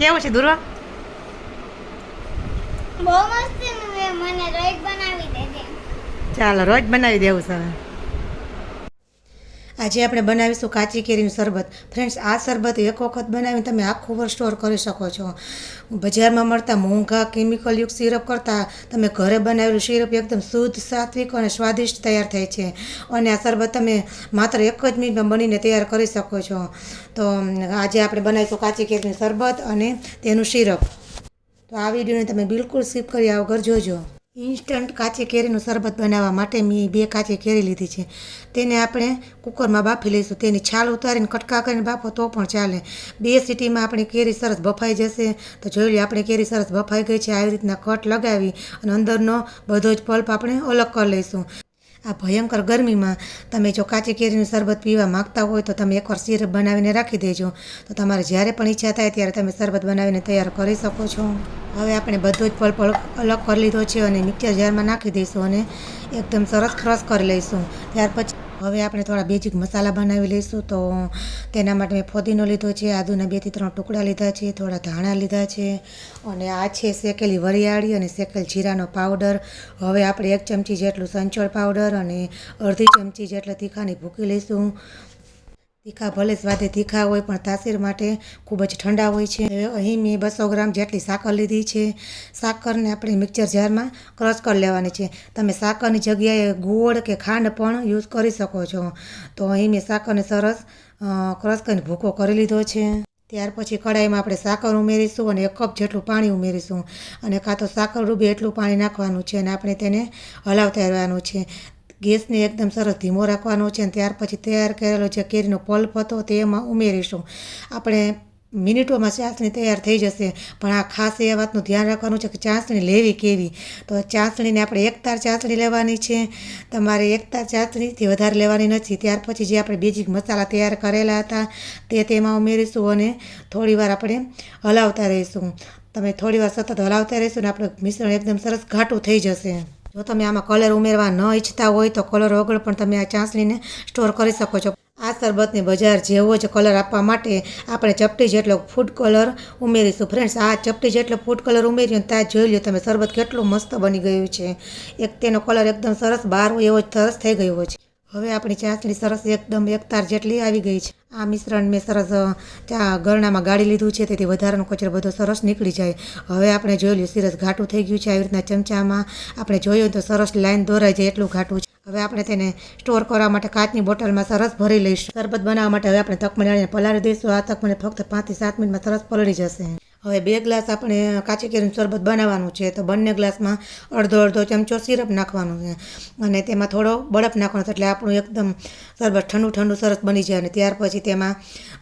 કેવું છે દુર્વા? બહુ મસ્ત છે. મને રોજ બનાવી દેજે. ચાલો રોજ બનાવી દેવું છે. આજે આપણે બનાવીશું કાચી કેરીનું શરબત. ફ્રેન્ડ્સ, આ શરબત એક વખત બનાવીને તમે આખું વર્ષ સ્ટોર કરી શકો છો. બજારમાં મળતા મોંઘા કેમિકલયુક્ત સિરપ કરતાં તમે ઘરે બનાવેલું સિરપ એકદમ શુદ્ધ, સાત્વિક અને સ્વાદિષ્ટ તૈયાર થાય છે. અને આ શરબત તમે માત્ર એક જ મિનિટમાં બનીને તૈયાર કરી શકો છો. તો આજે આપણે બનાવીશું કાચી કેરીનું શરબત અને તેનું સિરપ. તો આ વિડીયોને તમે બિલકુલ સ્કીપ કર્યા વગર જોજો. ઇન્સ્ટન્ટ કાચી કેરીનું શરબત બનાવવા માટે મેં 2 કાચી કેરી લીધી છે. તેને આપણે કુકરમાં બાફી લઈશું. તેની છાલ ઉતારીને કટકા કરીને બાફો તો પણ ચાલે. 2 સીટીમાં આપણી કેરી સરસ બફાઈ જશે. તો જોઈ લો, આપણી કેરી સરસ બફાઈ ગઈ છે. આવી રીતના કટ લગાવી અને અંદરનો બધો જ પલ્પ આપણે અલગ કરી લઈશું. આ ભયંકર ગરમીમાં તમે જો કાચી કેરીનું શરબત પીવા માંગતા હોય તો તમે એકવાર સિરપ બનાવીને રાખી દેજો. તો તમારે જ્યારે પણ ઈચ્છા થાય ત્યારે તમે શરબત બનાવીને તૈયાર કરી શકો છો. હવે આપણે બધો જ પલ્પ અલગ કરી લીધો છે અને મિક્સર જારમાં નાખી દઈશું અને એકદમ સરસ ક્રશ કરી લઈશું. ત્યાર પછી હવે આપણે થોડા બેઝિક મસાલા બનાવી લઈશું. તો તેના માટે મેં ફોદીનો લીધો છે, આદુના 2 થી 3 ટુકડા લીધા છે, થોડા ધાણા લીધા છે અને આ છે શેકેલી વરિયાળી અને શેકેલ જીરાનો પાવડર. હવે આપણે 1 ચમચી જેટલું સંચળ પાવડર અને અડધી ચમચી જેટલા તીખાની ભૂકી લઈશું. તીખા ભલે સ્વાદે તીખા હોય પણ તાસીર માટે ખૂબ જ ઠંડા હોય છે. અહીં મેં 200 ગ્રામ જેટલી સાકર લીધી છે. સાકરને આપણે મિક્સર જારમાં ક્રશ કરી લેવાની છે. તમે સાકરની જગ્યાએ ગોળ કે ખાંડ પણ યુઝ કરી શકો છો. તો અહીં મેં સાકરને સરસ ક્રશ કરીને ભૂકો કરી લીધો છે. ત્યાર પછી કઢાઈમાં આપણે સાકર ઉમેરીશું અને 1 કપ જેટલું પાણી ઉમેરીશું અને કાં તો સાકર ડૂબે એટલું પાણી નાખવાનું છે અને આપણે તેને હલાવતા રહેવાનું છે. ગેસને એકદમ સરસ ધીમો રાખવાનો છે અને ત્યાર પછી તૈયાર કરેલો જે કેરીનો પલ્પ હતો તે એમાં ઉમેરીશું. આપણે મિનિટોમાં ચાસણી તૈયાર થઈ જશે. પણ આ ખાસ એ વાતનું ધ્યાન રાખવાનું છે કે ચાસણી લેવી કેવી. તો ચાસણીને આપણે 1 તાર ચાસણી લેવાની છે. તમારે 1 તાર ચાસણીથી વધારે લેવાની નથી. ત્યાર પછી જે આપણે બેઝિક મસાલા તૈયાર કરેલા હતા તે તેમાં ઉમેરીશું અને થોડીવાર આપણે હલાવતા રહીશું. તમે થોડીવાર સતત હલાવતા રહીશું ને આપણું મિશ્રણ એકદમ સરસ ઘાટું થઈ જશે. જો તમે આમાં કલર ઉમેરવા ન ઈચ્છતા હોય તો કલર વગર પણ તમે આ ચાસણીને સ્ટોર કરી શકો છો. આ શરબતને બજાર જેવો જ કલર આપવા માટે આપણે ચપટી જેટલો ફૂડ કલર ઉમેરીશું. ફ્રેન્ડ્સ, આ ચપટી જેટલો ફૂડ કલર ઉમેર્યો ત્યાં જોઈ લો તમે શરબત કેટલું મસ્ત બની ગયું છે. એક તેનો કલર એકદમ સરસ બહાર હોય એવો જ સરસ થઈ ગયો છે. હવે આપણી ચાસણી સરસ એકદમ 1 તાર જેટલી આવી ગઈ છે. આ મિશ્રણ મેં સરસ ગરણામાં ગાળી લીધું છે તેથી વધારાનો કચરો બધો સરસ નીકળી જાય. હવે આપણે જોઈ લઈએ સરસ ઘાટું થઈ ગયું છે. આવી રીતના ચમચામાં આપણે જોયું તો સરસ લાઈન દોરાઈ જાય એટલું ઘાટું છે. હવે આપણે તેને સ્ટોર કરવા માટે કાચની બોટલમાં સરસ ભરી લઈશું. શરબત બનાવવા માટે હવે આપણે તકમણીને પલાળી દઈશું. આ તકમણી ફક્ત 5 થી 7 મિનિટમાં સરસ પલળી જશે. હવે 2 ગ્લાસ આપણે કાચી કેરીનું શરબત બનાવવાનું છે. તો બંને ગ્લાસમાં અડધો ચમચો સિરપ નાખવાનું છે અને તેમાં થોડો બરફ નાખવાનો એટલે આપણું એકદમ શરબત ઠંડુ સરસ બની જાય. અને ત્યાર પછી તેમાં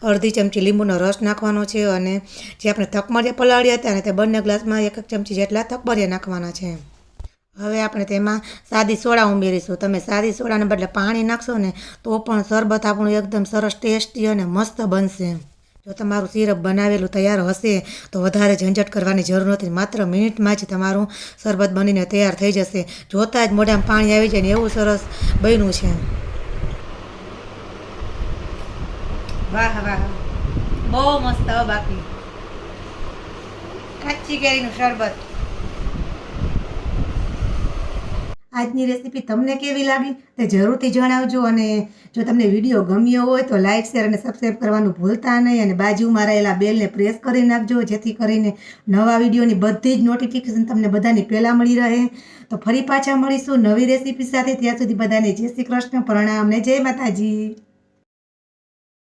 અડધી ચમચી લીંબુનો રસ નાખવાનો છે અને જે આપણે તકમરીયા પલાળ્યા હતા ને તે બંને ગ્લાસમાં 1 ચમચી જેટલા તકમરીયા નાખવાના છે. હવે આપણે તેમાં સાદી સોડા ઉમેરીશું. તમે સાદી સોડાને બદલે પાણી નાખશો ને તો પણ શરબત આપણું એકદમ સરસ ટેસ્ટી અને મસ્ત બનશે. જો તમારું સિરપ બનાવેલું તૈયાર હશે તો વધારે ઝંઝટ કરવાની જરૂર નથી. માત્ર મિનિટમાં જ તમારું શરબત બનીને તૈયાર થઈ જશે. જોતાં જ મોઢામાં પાણી આવી જાય ને એવું સરસ બન્યું છે. વાહ વાહ, બહુ મસ્ત. બાકી કાચી કેરીનું શરબત. આજની રેસીપી તમને કેવી લાગી તે જરૂરથી જણાવજો. અને જો તમને વિડીયો ગમ્યો હોય તો લાઇક, શેર અને સબસ્ક્રાઈબ કરવાનું ભૂલતા નહીં. અને બાજુમાં રહેલા બેલને પ્રેસ કરી નાખજો જેથી કરીને નવા વિડીયોની બધી જ નોટિફિકેશન તમને બધાની પહેલાં મળી રહે. તો ફરી પાછા મળીશું નવી રેસીપી સાથે. ત્યાં સુધી બધાને જય શ્રી કૃષ્ણ, પ્રણામ ને જય માતાજી.